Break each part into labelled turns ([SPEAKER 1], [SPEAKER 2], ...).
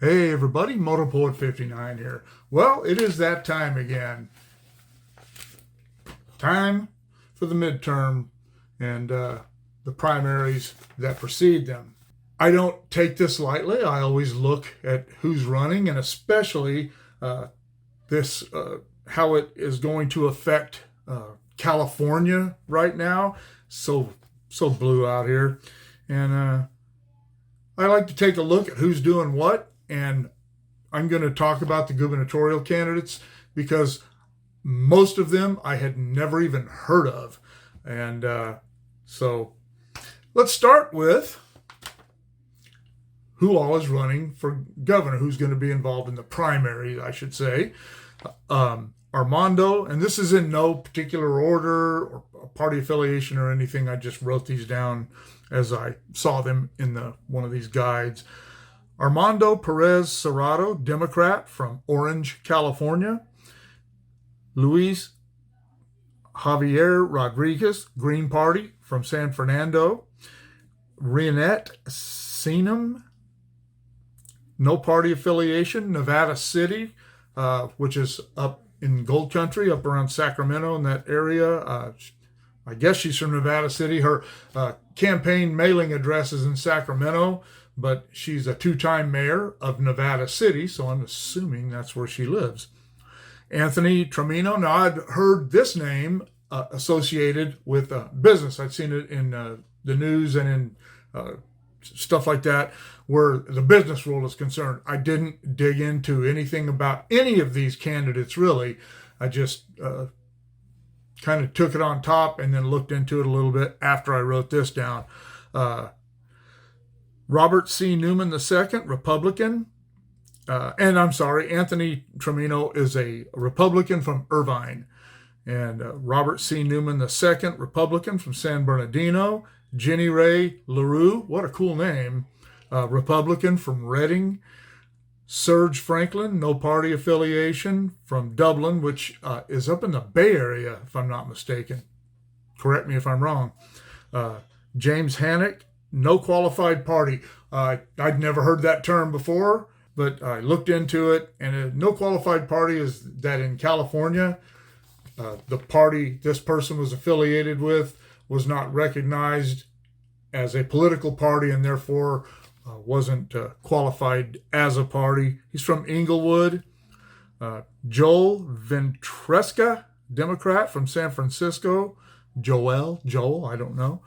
[SPEAKER 1] Hey everybody, Motorpoet 59 here. Well, it is that time again. Time for the midterm and the primaries that precede them. I don't take this lightly. I always look at who's running and especially this how it is going to affect California right now. So blue out here, and I like to take a look at who's doing what, and I'm going to talk about the gubernatorial candidates because most of them I had never even heard of. And so let's start with who all is running for governor, who's going to be involved in the primary, I should say. Armando, and this is in no particular order or party affiliation or anything. I just wrote these down as I saw them in one of these guides. Armando Perez Serado, Democrat from Orange, California. Luis Javier Rodriguez, Green Party from San Fernando. Rionette Sinem, no party affiliation, Nevada City, which is up in Gold Country, up around Sacramento in that area. I guess she's from Nevada City. Her campaign mailing address is in Sacramento, but she's a two-time mayor of Nevada City, so I'm assuming that's where she lives. Anthony Tramino. Now, I'd heard this name associated with business. I'd seen it in the news and in stuff like that where the business world is concerned. I didn't dig into anything about any of these candidates, really. I just kind of took it on top and then looked into it a little bit after I wrote this down. Robert C. Newman II, Republican. And I'm sorry, Anthony Tramino is a Republican from Irvine. And Robert C. Newman II, Republican from San Bernardino. Jenny Ray Luria, what a cool name, Republican from Redding. Serge Franklin, no party affiliation, from Dublin, which is up in the Bay Area, if I'm not mistaken. Correct me if I'm wrong. James Hannock, no qualified party. I'd never heard that term before, but I looked into it, and a no qualified party is that in California, the party this person was affiliated with was not recognized as a political party and therefore wasn't qualified as a party. He's from Inglewood. Joel Ventresca, Democrat from San Francisco. Joel, I don't know.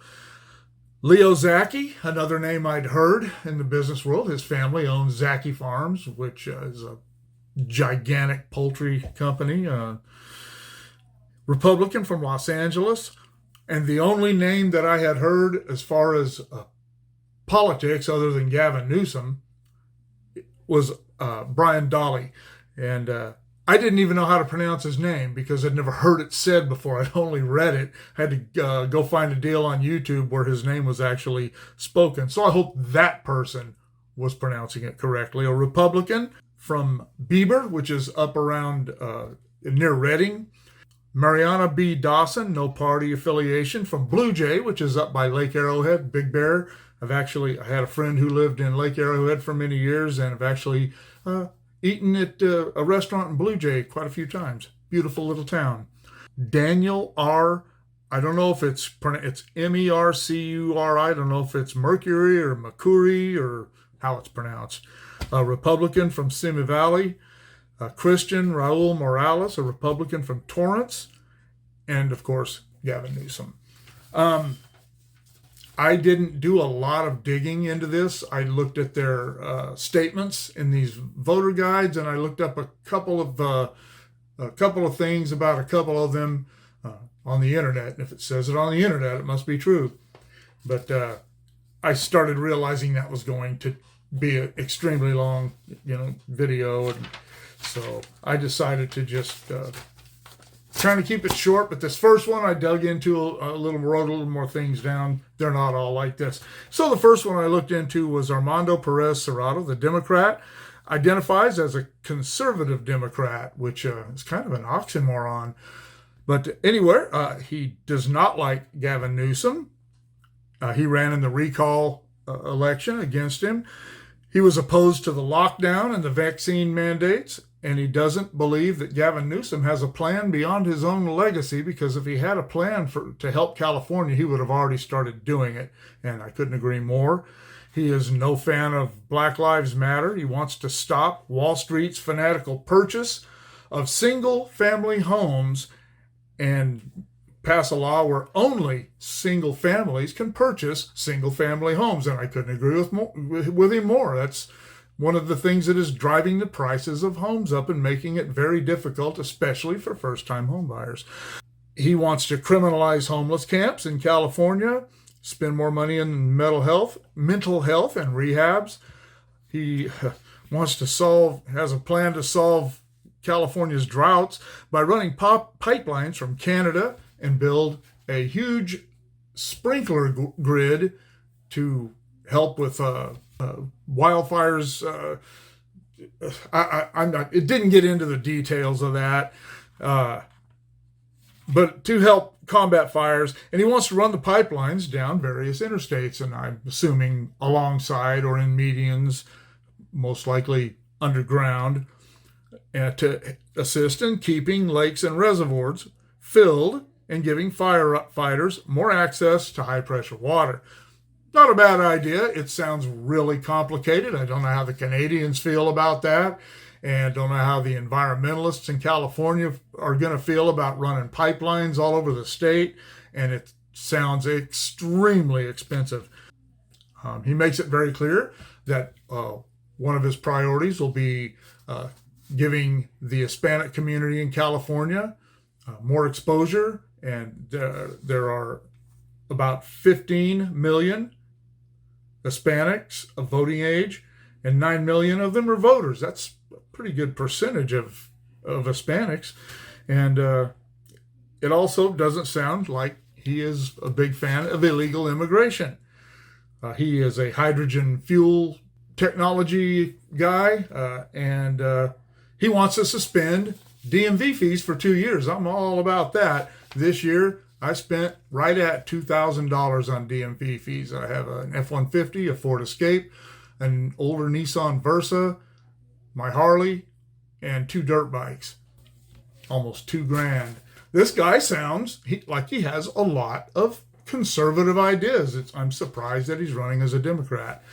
[SPEAKER 1] Leo Zaki, another name I'd heard in the business world. His family owns Zaki Farms, which is a gigantic poultry company. Republican from Los Angeles. And the only name that I had heard as far as politics, other than Gavin Newsom, was Brian Dolly. And I didn't even know how to pronounce his name because I'd never heard it said before. I'd only read it. I had to go find a deal on YouTube where his name was actually spoken. So I hope that person was pronouncing it correctly. A Republican from Bieber, which is up around near Redding. Marianne B Dawson, no party affiliation, from Blue Jay, which is up by Lake Arrowhead, Big Bear. I had a friend who lived in Lake Arrowhead for many years, and I've actually eaten at a restaurant in Blue Jay quite a few times. Beautiful little town. Daniel R. I don't know if it's Mercuri. I don't know if it's Mercury or Mercury or how it's pronounced. A Republican from Simi Valley. Christian Raul Morales, a Republican from Torrance, and of course, Gavin Newsom. I didn't do a lot of digging into this. I looked at their statements in these voter guides, and I looked up a couple of things about a couple of them on the internet. And if it says it on the internet, it must be true. But I started realizing that was going to be an extremely long, video, and so I decided to just trying to keep it short. But this first one I dug into wrote a little more things down. They're not all like this. So the first one I looked into was Armando Perez Serado, the Democrat, identifies as a conservative Democrat, which is kind of an oxymoron. But anyway, he does not like Gavin Newsom. He ran in the recall election against him. He was opposed to the lockdown and the vaccine mandates, and he doesn't believe that Gavin Newsom has a plan beyond his own legacy, because if he had a plan to help California, he would have already started doing it, and I couldn't agree more. He is no fan of Black Lives Matter. He wants to stop Wall Street's fanatical purchase of single-family homes and pass a law where only single families can purchase single-family homes. And I couldn't agree with him more. That's one of the things that is driving the prices of homes up and making it very difficult, especially for first-time home buyers. He wants to criminalize homeless camps in California, spend more money in mental health and rehabs. He has a plan to solve California's droughts by running pipelines from Canada and build a huge sprinkler grid to help with wildfires. It didn't get into the details of that, but to help combat fires. And he wants to run the pipelines down various interstates, and I'm assuming alongside or in medians, most likely underground, to assist in keeping lakes and reservoirs filled and giving firefighters more access to high-pressure water. Not a bad idea. It sounds really complicated. I don't know how the Canadians feel about that, and don't know how the environmentalists in California are going to feel about running pipelines all over the state, and it sounds extremely expensive. He makes it very clear that one of his priorities will be giving the Hispanic community in California more exposure, and there are about 15 million Hispanics of voting age, and 9 million of them are voters. That's a pretty good percentage of Hispanics. And it also doesn't sound like he is a big fan of illegal immigration. He is a hydrogen fuel technology guy, and he wants to suspend DMV fees for 2 years. I'm all about that. This year, I spent right at $2,000 on DMV fees. I have an F-150, a Ford Escape, an older Nissan Versa, my Harley, and 2 dirt bikes. Almost $2,000. This guy sounds like he has a lot of conservative ideas. I'm surprised that he's running as a Democrat.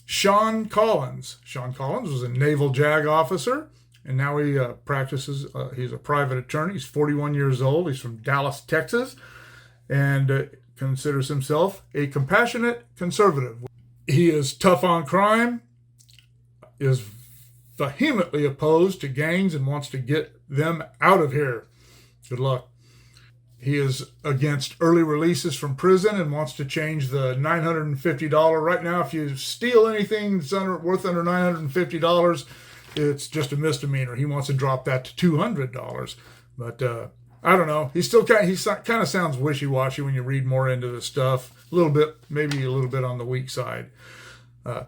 [SPEAKER 1] Sean Collins. Sean Collins was a Naval JAG officer, and now he practices. He's a private attorney. He's 41 years old. He's from Dallas, Texas, and considers himself a compassionate conservative. He is tough on crime, is vehemently opposed to gangs, and wants to get them out of here. Good luck. He is against early releases from prison and wants to change the $950. Right now, if you steal anything that's worth under $950, it's just a misdemeanor. He wants to drop that to $200. But I don't know. He kind of sounds wishy-washy when you read more into this stuff. Maybe a little bit on the weak side.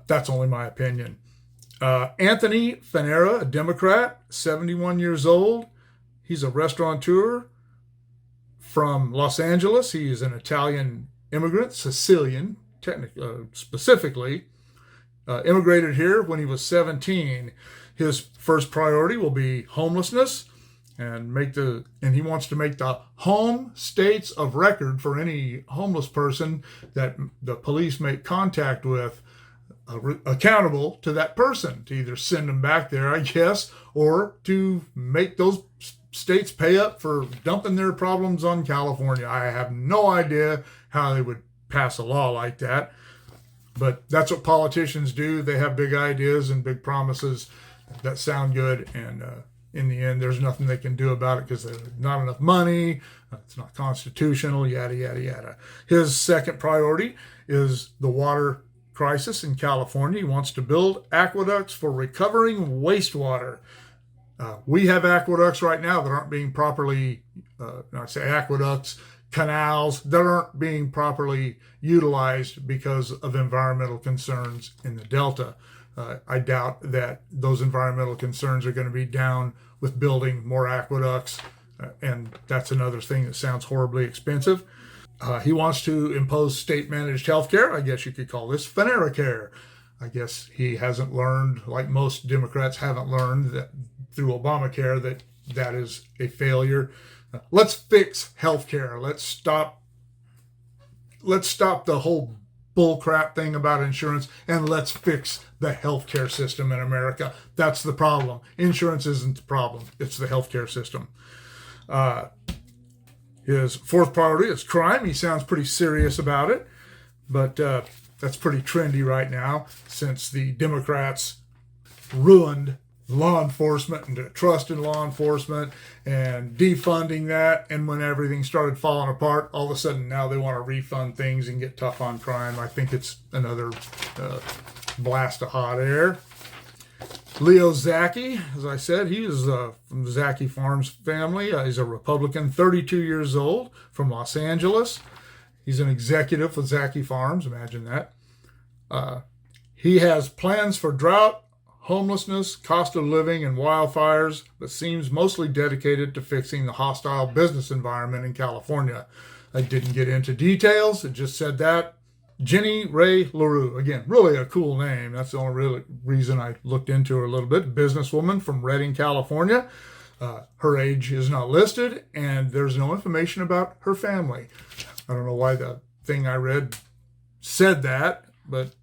[SPEAKER 1] That's only my opinion. Anthony Fenera, a Democrat, 71 years old. He's a restaurateur from Los Angeles. He is an Italian immigrant, Sicilian, specifically. Immigrated here when he was 17. His first priority will be homelessness, and he wants to make the home states of record for any homeless person that the police make contact with accountable to that person, to either send them back there, I guess, or to make those states pay up for dumping their problems on California. I have no idea how they would pass a law like that, but that's what politicians do. They have big ideas and big promises that sound good, and in the end, there's nothing they can do about it because there's not enough money, it's not constitutional, yada, yada, yada. His second priority is the water crisis in California. He wants to build aqueducts for recovering wastewater. We have aqueducts right now that aren't being properly, canals that aren't being properly utilized because of environmental concerns in the Delta. I doubt that those environmental concerns are going to be down with building more aqueducts, and that's another thing that sounds horribly expensive. He wants to impose state-managed health care. I guess you could call this Fenera care. I guess he hasn't learned, like most Democrats haven't learned, that through Obamacare that is a failure. Let's fix healthcare. Let's stop the whole bullcrap thing about insurance, and let's fix the healthcare system in America. That's the problem. Insurance isn't the problem. It's the healthcare system. His fourth priority is crime. He sounds pretty serious about it, but that's pretty trendy right now since the Democrats ruined law enforcement and the trust in law enforcement and defunding that. And when everything started falling apart, all of a sudden now they want to refund things and get tough on crime. I think it's another blast of hot air. Leo Zaki, as I said, he is from the Zaki Farms family. He's a Republican, 32 years old, from Los Angeles. He's an executive with Zaki Farms, imagine that. He has plans for drought, homelessness, cost of living, and wildfires, but seems mostly dedicated to fixing the hostile business environment in California. I didn't get into details, it just said that. Jenny Ray Luria, again, really a cool name. That's the only real reason I looked into her a little bit. Businesswoman from Redding, California. Her age is not listed, and there's no information about her family. I don't know why the thing I read said that, but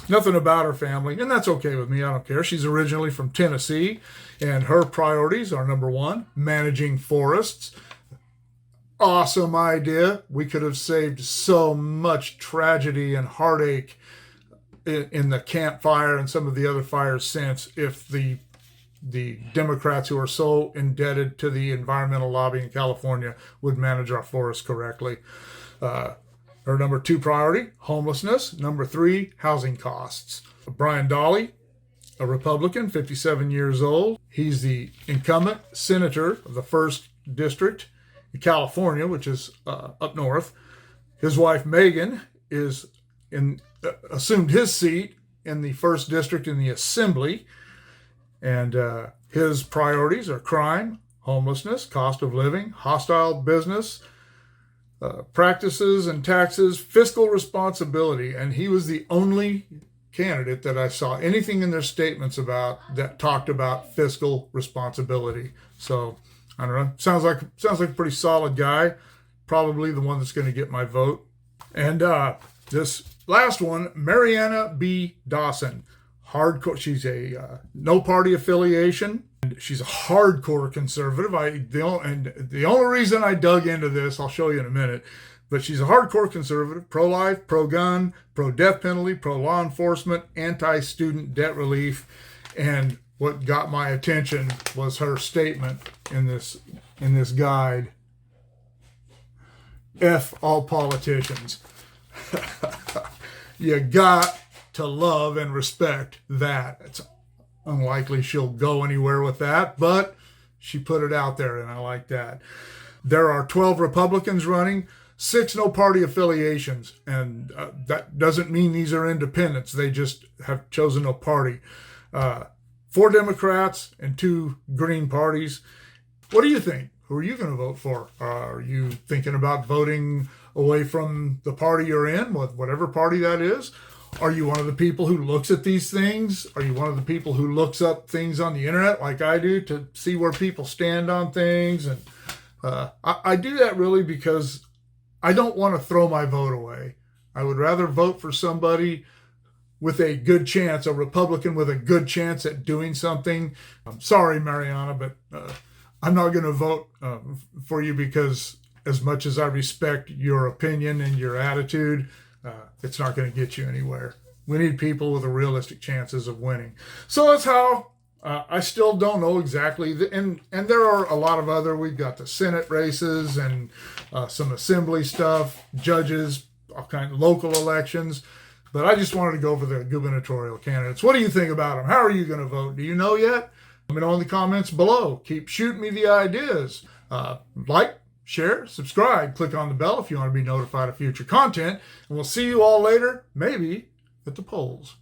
[SPEAKER 1] nothing about her family, and that's okay with me. I don't care. She's originally from Tennessee, and her priorities are, number one, managing forests. Awesome idea. We could have saved so much tragedy and heartache in the Camp Fire and some of the other fires since if the Democrats who are so indebted to the environmental lobby in California would manage our forests correctly. Her number two priority, homelessness. Number three, housing costs. Brian Dahle, a Republican, 57 years old. He's the incumbent senator of the 1st District in California, which is up north. His wife, Megan, assumed his seat in the 1st District in the Assembly. And his priorities are crime, homelessness, cost of living, hostile business, practices and taxes, fiscal responsibility. And he was the only candidate that I saw anything in their statements about that talked about fiscal responsibility. So I don't know. Sounds like a pretty solid guy. Probably the one that's going to get my vote. And this last one, Marianne B Dawson. Hardcore. She's a no party affiliation. She's a hardcore conservative. The only reason I dug into this, I'll show you in a minute, but she's a hardcore conservative, pro-life, pro-gun, pro-death penalty, pro-law enforcement, anti-student debt relief. And what got my attention was her statement in this guide. F all politicians. You got to love and respect that. It's unlikely she'll go anywhere with that, but she put it out there, and I like that. There are 12 Republicans running, 6 no party affiliations, and that doesn't mean these are independents. They just have chosen no party. 4 Democrats and 2 Green parties. What do you think? Who are you going to vote for? Are you thinking about voting away from the party you're in, whatever party that is? Are you one of the people who looks at these things? Are you one of the people who looks up things on the internet like I do to see where people stand on things? And I do that really because I don't want to throw my vote away. I would rather vote for somebody with a good chance, a Republican with a good chance at doing something. I'm sorry, Mariana, but I'm not going to vote for you because as much as I respect your opinion and your attitude, it's not going to get you anywhere. We need people with a realistic chances of winning. So that's how I still don't know exactly. And there are a lot of other, we've got the Senate races and some assembly stuff, judges, all kinds of local elections. But I just wanted to go over the gubernatorial candidates. What do you think about them? How are you going to vote? Do you know yet? Let me know in the comments below. Keep shooting me the ideas. Like, share, subscribe, click on the bell if you want to be notified of future content. And we'll see you all later, maybe at the polls.